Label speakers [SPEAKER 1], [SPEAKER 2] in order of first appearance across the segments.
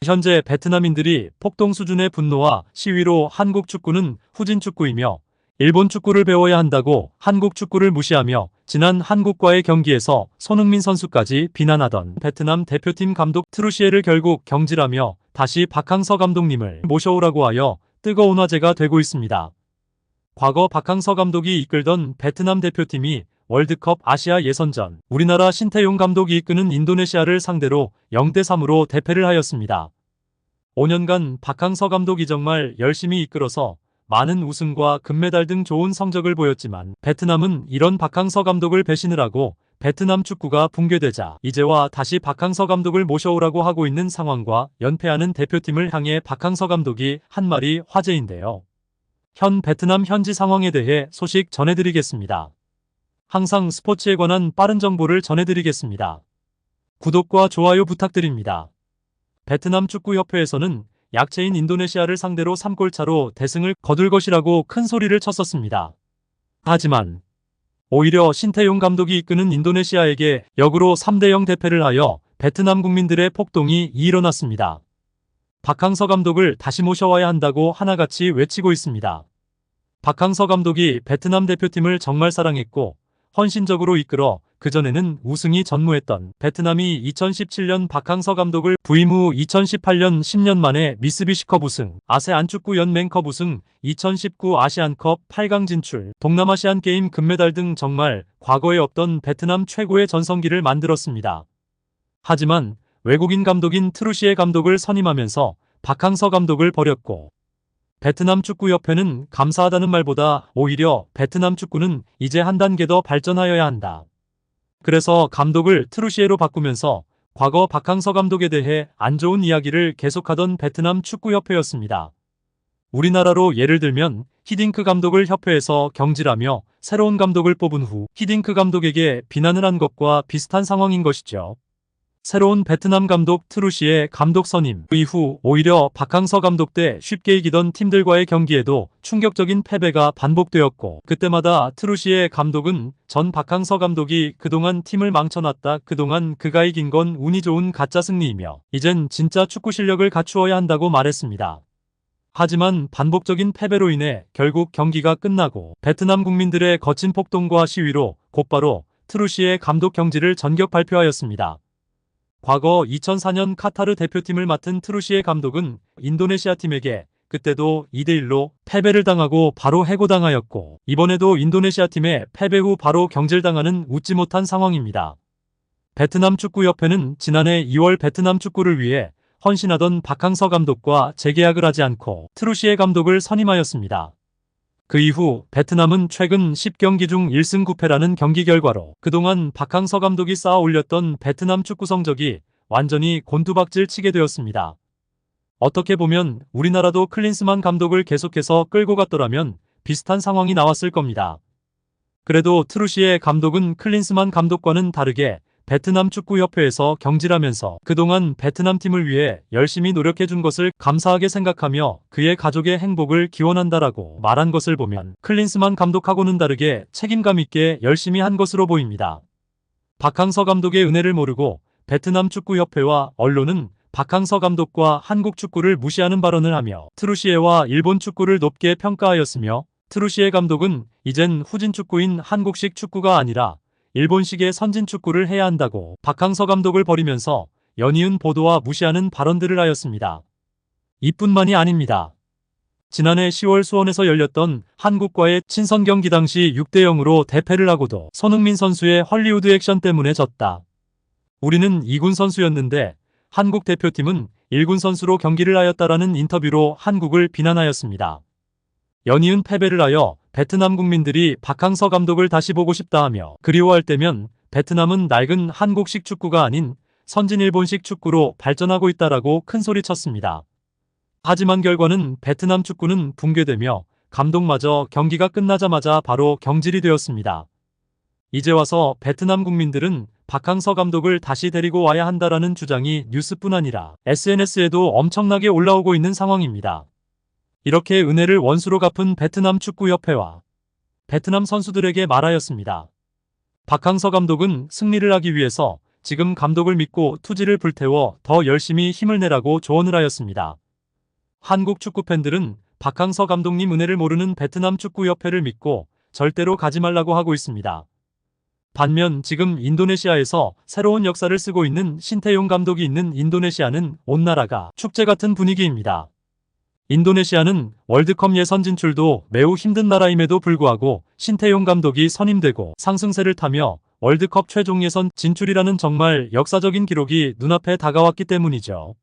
[SPEAKER 1] 현재 베트남인들이 폭동 수준의 분노와 시위로 한국 축구는 후진 축구이며 일본 축구를 배워야 한다고 한국 축구를 무시하며 지난 한국과의 경기에서 손흥민 선수까지 비난하던 베트남 대표팀 감독 트루시에를 결국 경질하며 다시 박항서 감독님을 모셔오라고 하여 뜨거운 화제가 되고 있습니다. 과거 박항서 감독이 이끌던 베트남 대표팀이 월드컵 아시아 예선전 우리나라 신태용 감독이 이끄는 인도네시아를 상대로 0대3으로 대패를 하였습니다. 5년간 박항서 감독이 정말 열심히 이끌어서 많은 우승과 금메달 등 좋은 성적을 보였지만 베트남은 이런 박항서 감독을 배신을 하고 베트남 축구가 붕괴되자 이제와 다시 박항서 감독을 모셔오라고 하고 있는 상황과 연패하는 대표팀을 향해 박항서 감독이 한 말이 화제인데요. 현 베트남 현지 상황에 대해 소식 전해드리겠습니다. 항상 스포츠에 관한 빠른 정보를 전해드리겠습니다. 구독과 좋아요 부탁드립니다. 베트남 축구협회에서는 약체인 인도네시아를 상대로 3골 차로 대승을 거둘 것이라고 큰 소리를 쳤었습니다. 하지만 오히려 신태용 감독이 이끄는 인도네시아에게 역으로 3대0 대패를 하여 베트남 국민들의 폭동이 일어났습니다. 박항서 감독을 다시 모셔와야 한다고 하나같이 외치고 있습니다. 박항서 감독이 베트남 대표팀을 정말 사랑했고 헌신적으로 이끌어 그전에는 우승이 전무했던 베트남이 2017년 박항서 감독을 부임 후 2018년 10년 만에 미쓰비시컵 우승, 아세안 축구 연맹컵 우승, 2019 아시안컵 8강 진출, 동남아시안 게임 금메달 등 정말 과거에 없던 베트남 최고의 전성기를 만들었습니다. 하지만 외국인 감독인 트루시에 감독을 선임하면서 박항서 감독을 버렸고 베트남 축구협회는 감사하다는 말보다 오히려 베트남 축구는 이제 한 단계 더 발전하여야 한다. 그래서 감독을 트루시에로 바꾸면서 과거 박항서 감독에 대해 안 좋은 이야기를 계속하던 베트남 축구협회였습니다. 우리나라로 예를 들면 히딩크 감독을 협회에서 경질하며 새로운 감독을 뽑은 후 히딩크 감독에게 비난을 한 것과 비슷한 상황인 것이죠. 새로운 베트남 감독 트루시의 감독 선임 이후 오히려 박항서 감독 때 쉽게 이기던 팀들과의 경기에도 충격적인 패배가 반복되었고 그때마다 트루시의 감독은 전 박항서 감독이 그동안 팀을 망쳐놨다. 그동안 그가 이긴 건 운이 좋은 가짜 승리이며 이젠 진짜 축구 실력을 갖추어야 한다고 말했습니다. 하지만 반복적인 패배로 인해 결국 경기가 끝나고 베트남 국민들의 거친 폭동과 시위로 곧바로 트루시의 감독 경질을 전격 발표하였습니다. 과거 2004년 카타르 대표팀을 맡은 트루시에 감독은 인도네시아 팀에게 그때도 2대1로 패배를 당하고 바로 해고당하였고 이번에도 인도네시아 팀에 패배 후 바로 경질당하는 웃지 못한 상황입니다. 베트남 축구협회는 지난해 2월 베트남 축구를 위해 헌신하던 박항서 감독과 재계약을 하지 않고 트루시에 감독을 선임하였습니다. 그 이후 베트남은 최근 10경기 중 1승 9패라는 경기 결과로 그동안 박항서 감독이 쌓아 올렸던 베트남 축구 성적이 완전히 곤두박질 치게 되었습니다. 어떻게 보면 우리나라도 클린스만 감독을 계속해서 끌고 갔더라면 비슷한 상황이 나왔을 겁니다. 그래도 트루시에 감독은 클린스만 감독과는 다르게 베트남 축구협회에서 경질하면서 그동안 베트남 팀을 위해 열심히 노력해준 것을 감사하게 생각하며 그의 가족의 행복을 기원한다라고 말한 것을 보면 클린스만 감독하고는 다르게 책임감 있게 열심히 한 것으로 보입니다. 박항서 감독의 은혜를 모르고 베트남 축구협회와 언론은 박항서 감독과 한국 축구를 무시하는 발언을 하며 트루시에와 일본 축구를 높게 평가하였으며 트루시에 감독은 이젠 후진 축구인 한국식 축구가 아니라 일본식의 선진 축구를 해야 한다고 박항서 감독을 버리면서 연이은 보도와 무시하는 발언들을 하였습니다. 이뿐만이 아닙니다. 지난해 10월 수원에서 열렸던 한국과의 친선 경기 당시 6대0으로 대패를 하고도 손흥민 선수의 헐리우드 액션 때문에 졌다. 우리는 2군 선수였는데 한국 대표팀은 1군 선수로 경기를 하였다라는 인터뷰로 한국을 비난하였습니다. 연이은 패배를 하여 베트남 국민들이 박항서 감독을 다시 보고 싶다 하며 그리워할 때면 베트남은 낡은 한국식 축구가 아닌 선진 일본식 축구로 발전하고 있다라고 큰소리쳤습니다. 하지만 결과는 베트남 축구는 붕괴되며 감독마저 경기가 끝나자마자 바로 경질이 되었습니다. 이제 와서 베트남 국민들은 박항서 감독을 다시 데리고 와야 한다라는 주장이 뉴스뿐 아니라 SNS에도 엄청나게 올라오고 있는 상황입니다. 이렇게 은혜를 원수로 갚은 베트남 축구협회와 베트남 선수들에게 말하였습니다. 박항서 감독은 승리를 하기 위해서 지금 감독을 믿고 투지를 불태워 더 열심히 힘을 내라고 조언을 하였습니다. 한국 축구 팬들은 박항서 감독님 은혜를 모르는 베트남 축구협회를 믿고 절대로 가지 말라고 하고 있습니다. 반면 지금 인도네시아에서 새로운 역사를 쓰고 있는 신태용 감독이 있는 인도네시아는 온 나라가 축제 같은 분위기입니다. 인도네시아는 월드컵 예선 진출도 매우 힘든 나라임에도 불구하고 신태용 감독이 선임되고 상승세를 타며 월드컵 최종 예선 진출이라는 정말 역사적인 기록이 눈앞에 다가왔기 때문이죠.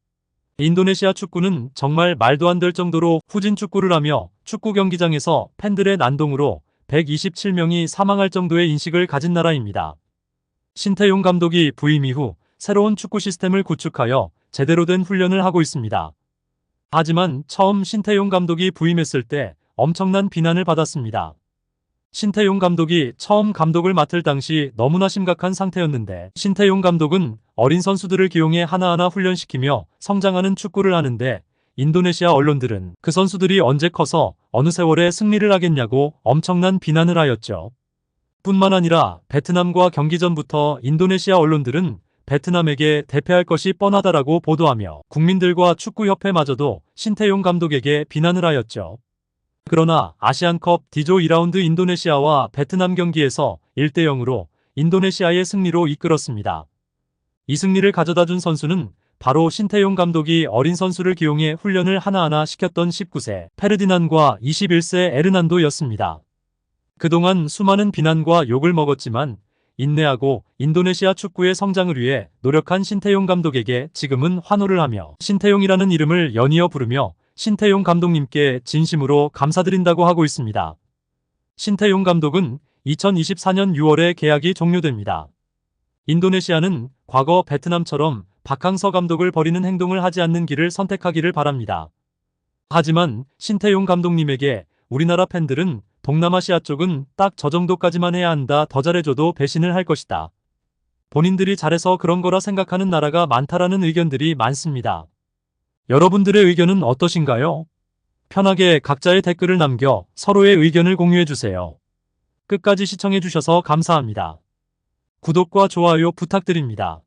[SPEAKER 1] 인도네시아 축구는 정말 말도 안 될 정도로 후진 축구를 하며 축구 경기장에서 팬들의 난동으로 127명이 사망할 정도의 인식을 가진 나라입니다. 신태용 감독이 부임 이후 새로운 축구 시스템을 구축하여 제대로 된 훈련을 하고 있습니다. 하지만 처음 신태용 감독이 부임했을 때 엄청난 비난을 받았습니다. 신태용 감독이 처음 감독을 맡을 당시 너무나 심각한 상태였는데 신태용 감독은 어린 선수들을 기용해 하나하나 훈련시키며 성장하는 축구를 하는데 인도네시아 언론들은 그 선수들이 언제 커서 어느 세월에 승리를 하겠냐고 엄청난 비난을 하였죠. 뿐만 아니라 베트남과 경기 전부터 인도네시아 언론들은 베트남에게 대패할 것이 뻔하다라고 보도하며 국민들과 축구협회마저도 신태용 감독에게 비난을 하였죠. 그러나 아시안컵 D조 2라운드 인도네시아와 베트남 경기에서 1대0으로 인도네시아의 승리로 이끌었습니다. 이 승리를 가져다준 선수는 바로 신태용 감독이 어린 선수를 기용해 훈련을 하나하나 시켰던 19세 페르디난과 21세 에르난도였습니다. 그동안 수많은 비난과 욕을 먹었지만 인내하고 인도네시아 축구의 성장을 위해 노력한 신태용 감독에게 지금은 환호를 하며 신태용이라는 이름을 연이어 부르며 신태용 감독님께 진심으로 감사드린다고 하고 있습니다. 신태용 감독은 2024년 6월에 계약이 종료됩니다. 인도네시아는 과거 베트남처럼 박항서 감독을 버리는 행동을 하지 않는 길을 선택하기를 바랍니다. 하지만 신태용 감독님에게 우리나라 팬들은 동남아시아 쪽은 딱 저 정도까지만 해야 한다, 더 잘해줘도 배신을 할 것이다. 본인들이 잘해서 그런 거라 생각하는 나라가 많다라는 의견들이 많습니다. 여러분들의 의견은 어떠신가요? 편하게 각자의 댓글을 남겨 서로의 의견을 공유해주세요. 끝까지 시청해주셔서 감사합니다. 구독과 좋아요 부탁드립니다.